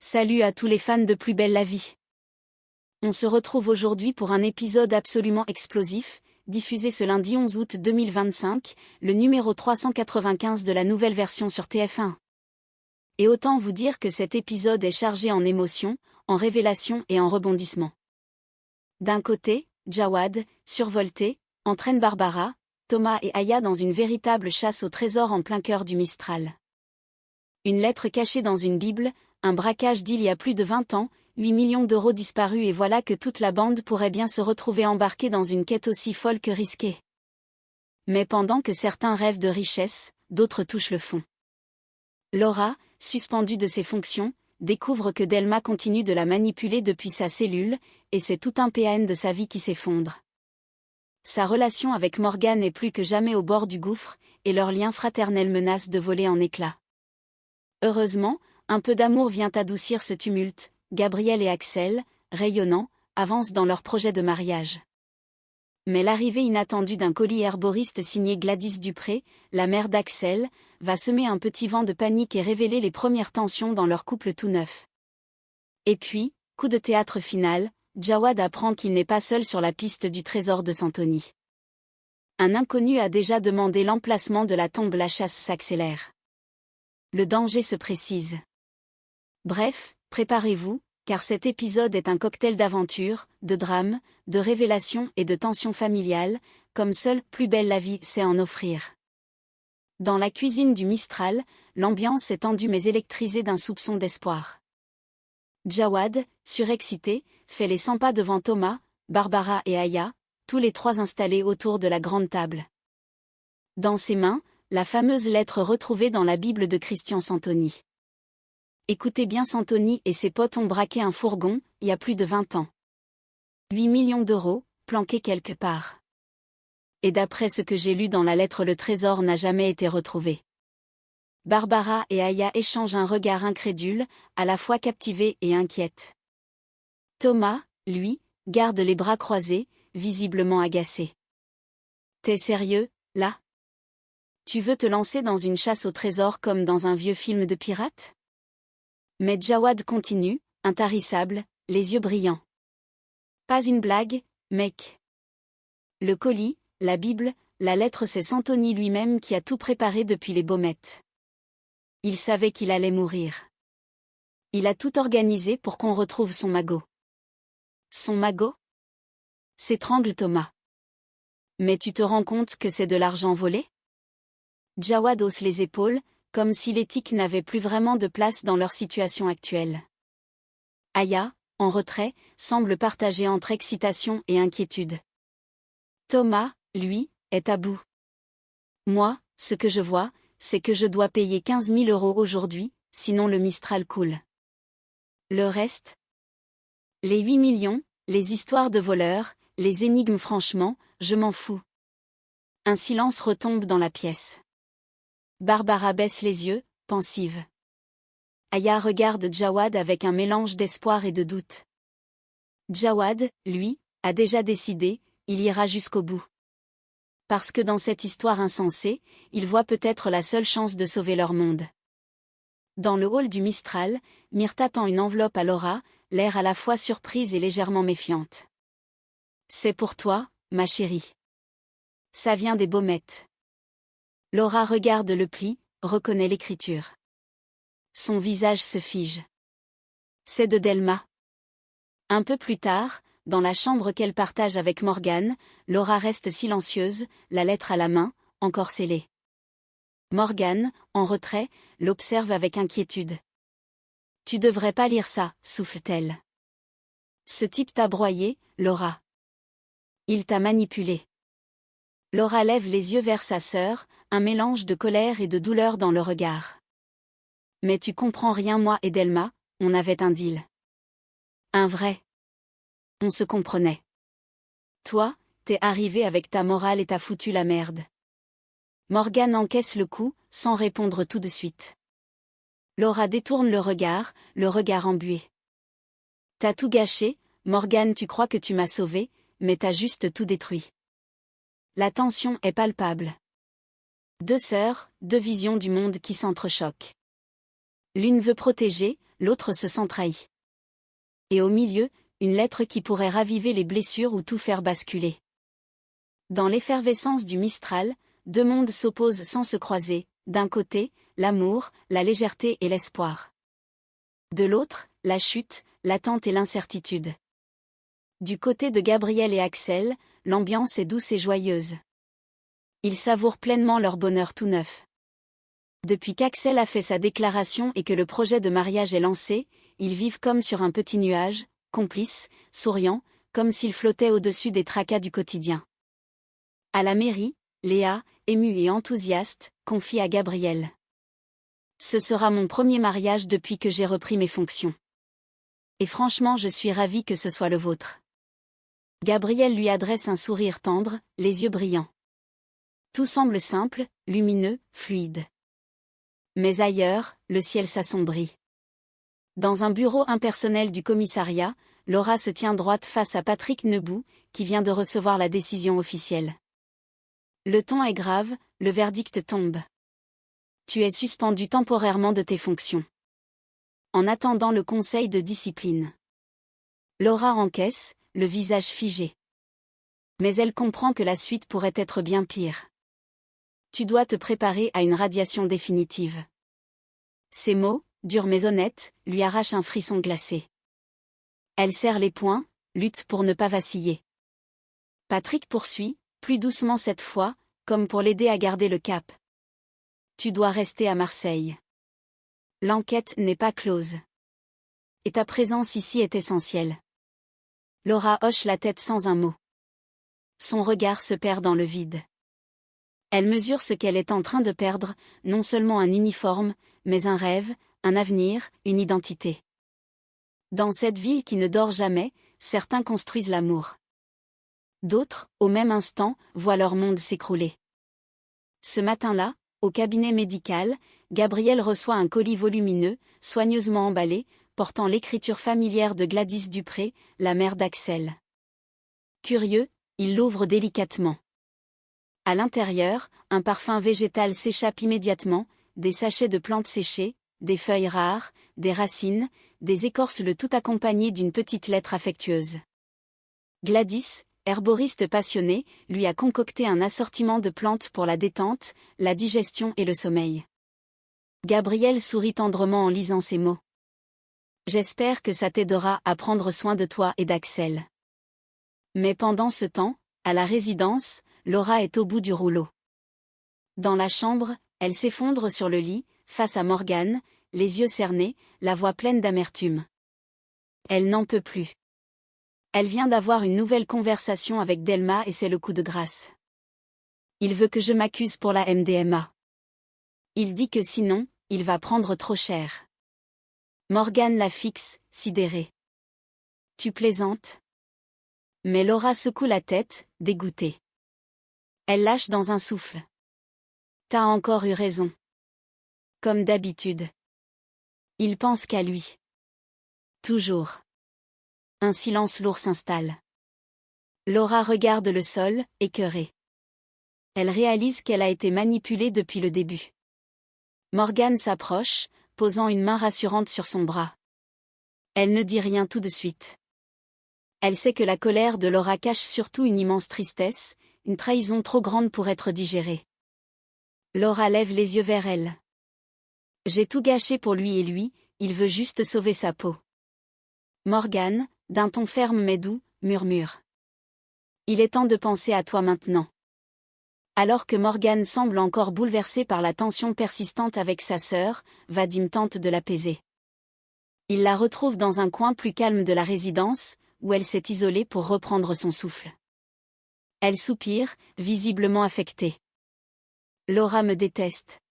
Salut à tous les fans de Plus belle la vie. On se retrouve aujourd'hui pour un épisode absolument explosif, diffusé ce lundi 11 août 2025, le numéro 395 de la nouvelle version sur TF1. Et autant vous dire que cet épisode est chargé en émotions, en révélations et en rebondissements. D'un côté, Jawad, survolté, entraîne Barbara, Thomas et Aya dans une véritable chasse au trésor en plein cœur du Mistral. Une lettre cachée dans une Bible, un braquage d'il y a plus de 20 ans, 8 millions d'euros disparus et voilà que toute la bande pourrait bien se retrouver embarquée dans une quête aussi folle que risquée. Mais pendant que certains rêvent de richesse, d'autres touchent le fond. Laura, suspendue de ses fonctions, découvre que Delma continue de la manipuler depuis sa cellule, et c'est tout un PN de sa vie qui s'effondre. Sa relation avec Morgan est plus que jamais au bord du gouffre, et leur lien fraternel menace de voler en éclats. Heureusement, un peu d'amour vient adoucir ce tumulte. Gabriel et Axel, rayonnants, avancent dans leur projet de mariage. Mais l'arrivée inattendue d'un colis herboriste signé Gladys Dupré, la mère d'Axel, va semer un petit vent de panique et révéler les premières tensions dans leur couple tout neuf. Et puis, coup de théâtre final, Jawad apprend qu'il n'est pas seul sur la piste du trésor de Santoni. Un inconnu a déjà demandé l'emplacement de la tombe, la chasse s'accélère. Le danger se précise. Bref, préparez-vous, car cet épisode est un cocktail d'aventure, de drame, de révélation et de tension familiale, comme seule Plus belle la vie sait en offrir. Dans la cuisine du Mistral, l'ambiance est tendue mais électrisée d'un soupçon d'espoir. Jawad, surexcité, fait les 100 pas devant Thomas, Barbara et Aya, tous les trois installés autour de la grande table. Dans ses mains, la fameuse lettre retrouvée dans la Bible de Christian Santoni. Écoutez bien, Santoni et ses potes ont braqué un fourgon, il y a plus de 20 ans. 8 millions d'euros, planqués quelque part. Et d'après ce que j'ai lu dans la lettre, le trésor n'a jamais été retrouvé. Barbara et Aya échangent un regard incrédule, à la fois captivée et inquiète. Thomas, lui, garde les bras croisés, visiblement agacé. T'es sérieux, là? Tu veux te lancer dans une chasse au trésor comme dans un vieux film de pirates? Mais Jawad continue, intarissable, les yeux brillants. Pas une blague, mec. Le colis, la Bible, la lettre, c'est Santoni lui-même qui a tout préparé depuis les baumettes. Il savait qu'il allait mourir. Il a tout organisé pour qu'on retrouve son magot. Son magot? S'étrangle Thomas. Mais tu te rends compte que c'est de l'argent volé? Jawad hausse les épaules, comme si l'éthique n'avait plus vraiment de place dans leur situation actuelle. Aya, en retrait, semble partager entre excitation et inquiétude. Thomas, lui, est à bout. Moi, ce que je vois, c'est que je dois payer 15 000 euros aujourd'hui, sinon le Mistral coule. Le reste? Les 8 millions, les histoires de voleurs, les énigmes, franchement, je m'en fous. Un silence retombe dans la pièce. Barbara baisse les yeux, pensive. Aya regarde Jawad avec un mélange d'espoir et de doute. Jawad, lui, a déjà décidé, il ira jusqu'au bout. Parce que dans cette histoire insensée, il voit peut-être la seule chance de sauver leur monde. Dans le hall du Mistral, Myrtha tend une enveloppe à Laura, l'air à la fois surprise et légèrement méfiante. C'est pour toi, ma chérie. Ça vient des baumettes. Laura regarde le pli, reconnaît l'écriture. Son visage se fige. C'est de Delma. Un peu plus tard, dans la chambre qu'elle partage avec Morgan, Laura reste silencieuse, la lettre à la main, encore scellée. Morgan, en retrait, l'observe avec inquiétude. Tu devrais pas lire ça, souffle-t-elle. Ce type t'a broyé, Laura. Il t'a manipulé. Laura lève les yeux vers sa sœur, un mélange de colère et de douleur dans le regard. Mais tu comprends rien, moi et Delma, on avait un deal. Un vrai. On se comprenait. Toi, t'es arrivé avec ta morale et t'as foutu la merde. Morgan encaisse le coup, sans répondre tout de suite. Laura détourne le regard embué. T'as tout gâché, Morgan, tu crois que tu m'as sauvé, mais t'as juste tout détruit. La tension est palpable. Deux sœurs, deux visions du monde qui s'entrechoquent. L'une veut protéger, l'autre se sent trahi. Et au milieu, une lettre qui pourrait raviver les blessures ou tout faire basculer. Dans l'effervescence du Mistral, deux mondes s'opposent sans se croiser, d'un côté, l'amour, la légèreté et l'espoir. De l'autre, la chute, l'attente et l'incertitude. Du côté de Gabriel et Axel, l'ambiance est douce et joyeuse. Ils savourent pleinement leur bonheur tout neuf. Depuis qu'Axel a fait sa déclaration et que le projet de mariage est lancé, ils vivent comme sur un petit nuage, complices, souriants, comme s'ils flottaient au-dessus des tracas du quotidien. À la mairie, Léa, émue et enthousiaste, confie à Gabriel. Ce sera mon premier mariage depuis que j'ai repris mes fonctions. Et franchement, je suis ravie que ce soit le vôtre. Gabriel lui adresse un sourire tendre, les yeux brillants. Tout semble simple, lumineux, fluide. Mais ailleurs, le ciel s'assombrit. Dans un bureau impersonnel du commissariat, Laura se tient droite face à Patrick Nebout, qui vient de recevoir la décision officielle. Le ton est grave, le verdict tombe. Tu es suspendu temporairement de tes fonctions. En attendant le conseil de discipline. Laura encaisse, le visage figé. Mais elle comprend que la suite pourrait être bien pire. Tu dois te préparer à une radiation définitive. Ces mots, durs mais honnêtes, lui arrachent un frisson glacé. Elle serre les poings, lutte pour ne pas vaciller. Patrick poursuit, plus doucement cette fois, comme pour l'aider à garder le cap. Tu dois rester à Marseille. L'enquête n'est pas close. Et ta présence ici est essentielle. Laura hoche la tête sans un mot. Son regard se perd dans le vide. Elle mesure ce qu'elle est en train de perdre, non seulement un uniforme, mais un rêve, un avenir, une identité. Dans cette ville qui ne dort jamais, certains construisent l'amour. D'autres, au même instant, voient leur monde s'écrouler. Ce matin-là, au cabinet médical, Gabriel reçoit un colis volumineux, soigneusement emballé, portant l'écriture familière de Gladys Dupré, la mère d'Axel. Curieux, il l'ouvre délicatement. À l'intérieur, un parfum végétal s'échappe immédiatement, des sachets de plantes séchées, des feuilles rares, des racines, des écorces, le tout accompagné d'une petite lettre affectueuse. Gladys, herboriste passionnée, lui a concocté un assortiment de plantes pour la détente, la digestion et le sommeil. Gabriel sourit tendrement en lisant ces mots. J'espère que ça t'aidera à prendre soin de toi et d'Axel. Mais pendant ce temps, à la résidence, Laura est au bout du rouleau. Dans la chambre, elle s'effondre sur le lit, face à Morgane, les yeux cernés, la voix pleine d'amertume. Elle n'en peut plus. Elle vient d'avoir une nouvelle conversation avec Delma et c'est le coup de grâce. Il veut que je m'accuse pour la MDMA. Il dit que sinon, il va prendre trop cher. Morgane la fixe, sidérée. Tu plaisantes? Mais Laura secoue la tête, dégoûtée. Elle lâche dans un souffle. T'as encore eu raison. Comme d'habitude. Il pense qu'à lui. Toujours. Un silence lourd s'installe. Laura regarde le sol, écœurée. Elle réalise qu'elle a été manipulée depuis le début. Morgane s'approche, posant une main rassurante sur son bras. Elle ne dit rien tout de suite. Elle sait que la colère de Laura cache surtout une immense tristesse, une trahison trop grande pour être digérée. Laura lève les yeux vers elle. J'ai tout gâché pour lui et lui, il veut juste sauver sa peau. Morgane, d'un ton ferme mais doux, murmure. Il est temps de penser à toi maintenant. Alors que Morgane semble encore bouleversée par la tension persistante avec sa sœur, Vadim tente de l'apaiser. Il la retrouve dans un coin plus calme de la résidence, où elle s'est isolée pour reprendre son souffle. Elle soupire, visiblement affectée. Laura me déteste.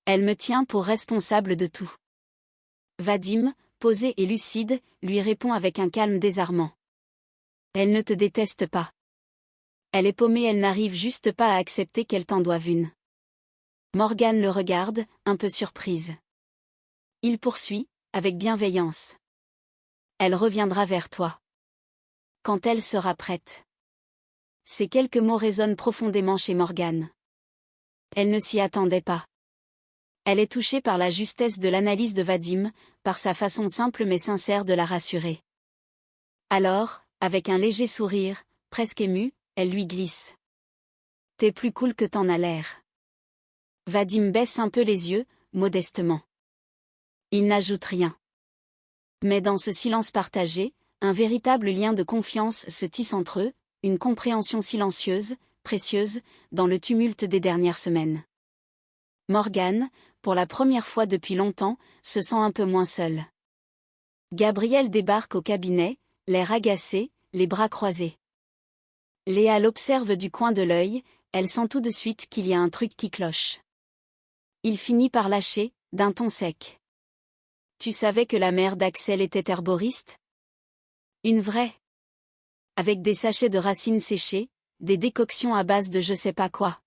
Elle me tient pour responsable de tout. Vadim, posé et lucide, lui répond avec un calme désarmant. Elle ne te déteste pas. Elle est paumée, elle n'arrive juste pas à accepter qu'elle t'en doive une. Morgane le regarde, un peu surprise. Il poursuit, avec bienveillance. Elle reviendra vers toi. Quand elle sera prête. Ces quelques mots résonnent profondément chez Morgane. Elle ne s'y attendait pas. Elle est touchée par la justesse de l'analyse de Vadim, par sa façon simple mais sincère de la rassurer. Alors, avec un léger sourire, presque ému, elle lui glisse. « T'es plus cool que t'en as l'air. » Vadim baisse un peu les yeux, modestement. Il n'ajoute rien. Mais dans ce silence partagé, un véritable lien de confiance se tisse entre eux, une compréhension silencieuse, précieuse, dans le tumulte des dernières semaines. Morgane, pour la première fois depuis longtemps, se sent un peu moins seule. Gabriel débarque au cabinet, l'air agacé, les bras croisés. Léa l'observe du coin de l'œil, elle sent tout de suite qu'il y a un truc qui cloche. Il finit par lâcher, d'un ton sec. « Tu savais que la mère d'Axel était herboriste ? Une vraie. Avec des sachets de racines séchées, des décoctions à base de je sais pas quoi. »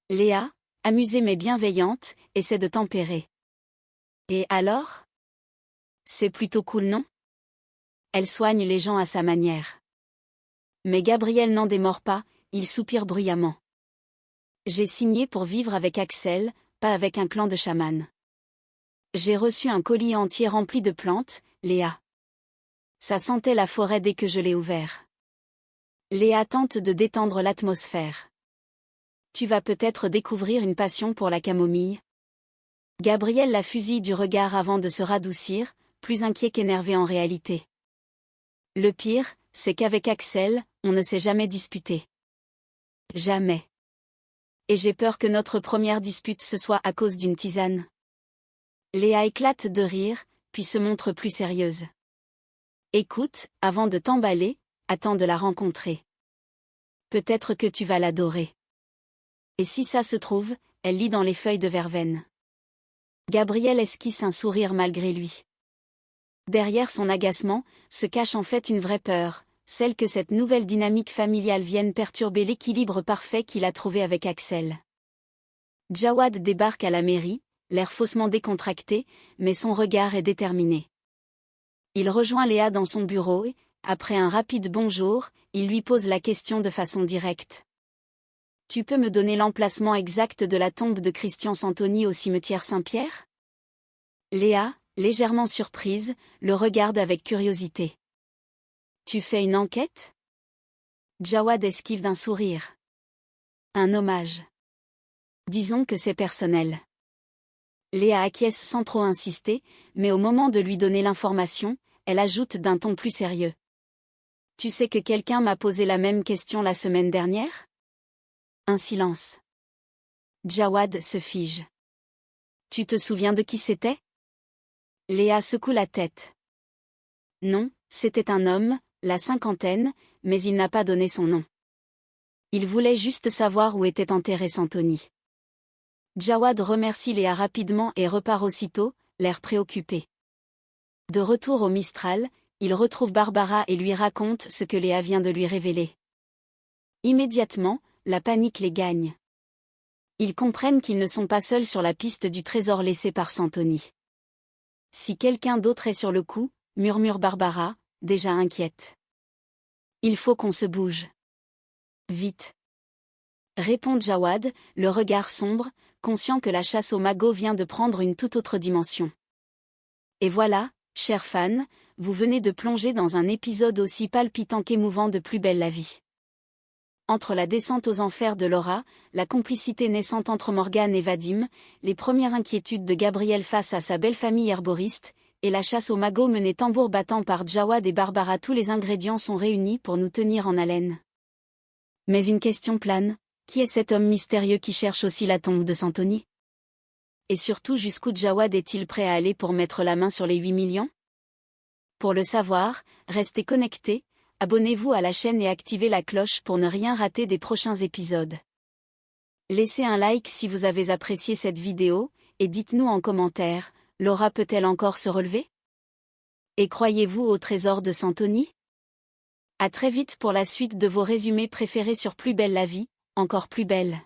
Léa, amusée mais bienveillante, essaie de tempérer. « Et alors ? C'est plutôt cool, non ? » Elle soigne les gens à sa manière. Mais Gabriel n'en démord pas, il soupire bruyamment. « J'ai signé pour vivre avec Axel, pas avec un clan de chamans. J'ai reçu un colis entier rempli de plantes, Léa. Ça sentait la forêt dès que je l'ai ouvert. » Léa tente de détendre l'atmosphère. « Tu vas peut-être découvrir une passion pour la camomille. » Gabriel la fusille du regard avant de se radoucir, plus inquiet qu'énervé en réalité. Le pire, c'est qu'avec Axel, on ne s'est jamais disputé. Jamais. Et j'ai peur que notre première dispute ce soit à cause d'une tisane. Léa éclate de rire, puis se montre plus sérieuse. Écoute, avant de t'emballer, attends de la rencontrer. Peut-être que tu vas l'adorer. Et si ça se trouve, elle lit dans les feuilles de verveine. Gabriel esquisse un sourire malgré lui. Derrière son agacement, se cache en fait une vraie peur, celle que cette nouvelle dynamique familiale vienne perturber l'équilibre parfait qu'il a trouvé avec Axel. Jawad débarque à la mairie, l'air faussement décontracté, mais son regard est déterminé. Il rejoint Léa dans son bureau et, après un rapide bonjour, il lui pose la question de façon directe. « Tu peux me donner l'emplacement exact de la tombe de Christian Santoni au cimetière Saint-Pierre ?» Léa, légèrement surprise, le regarde avec curiosité. « Tu fais une enquête ?» Jawad esquive d'un sourire. « Un hommage. Disons que c'est personnel. » Léa acquiesce sans trop insister, mais au moment de lui donner l'information, elle ajoute d'un ton plus sérieux. « Tu sais que quelqu'un m'a posé la même question la semaine dernière ?» Un silence. Jawad se fige. « Tu te souviens de qui c'était ?» Léa secoue la tête. « Non, c'était un homme, la cinquantaine, mais il n'a pas donné son nom. Il voulait juste savoir où était enterré Santoni. » Jawad remercie Léa rapidement et repart aussitôt, l'air préoccupé. De retour au Mistral, il retrouve Barbara et lui raconte ce que Léa vient de lui révéler. Immédiatement, la panique les gagne. Ils comprennent qu'ils ne sont pas seuls sur la piste du trésor laissé par Santoni. « Si quelqu'un d'autre est sur le coup, » murmure Barbara, déjà inquiète. « Il faut qu'on se bouge. Vite. » Répond Jawad, le regard sombre, conscient que la chasse au magot vient de prendre une toute autre dimension. Et voilà, chers fans, vous venez de plonger dans un épisode aussi palpitant qu'émouvant de Plus belle la vie. Entre la descente aux enfers de Laura, la complicité naissante entre Morgane et Vadim, les premières inquiétudes de Gabriel face à sa belle famille herboriste, et la chasse au magot menée tambour battant par Jawad et Barbara, tous les ingrédients sont réunis pour nous tenir en haleine. Mais une question plane. Qui est cet homme mystérieux qui cherche aussi la tombe de Santoni ? Et surtout, jusqu'où Jawad est-il prêt à aller pour mettre la main sur les 8 millions ? Pour le savoir, restez connectés, abonnez-vous à la chaîne et activez la cloche pour ne rien rater des prochains épisodes. Laissez un like si vous avez apprécié cette vidéo, et dites-nous en commentaire, Laura peut-elle encore se relever ? Et croyez-vous au trésor de Santoni ? À très vite pour la suite de vos résumés préférés sur Plus belle la vie. Encore plus belle.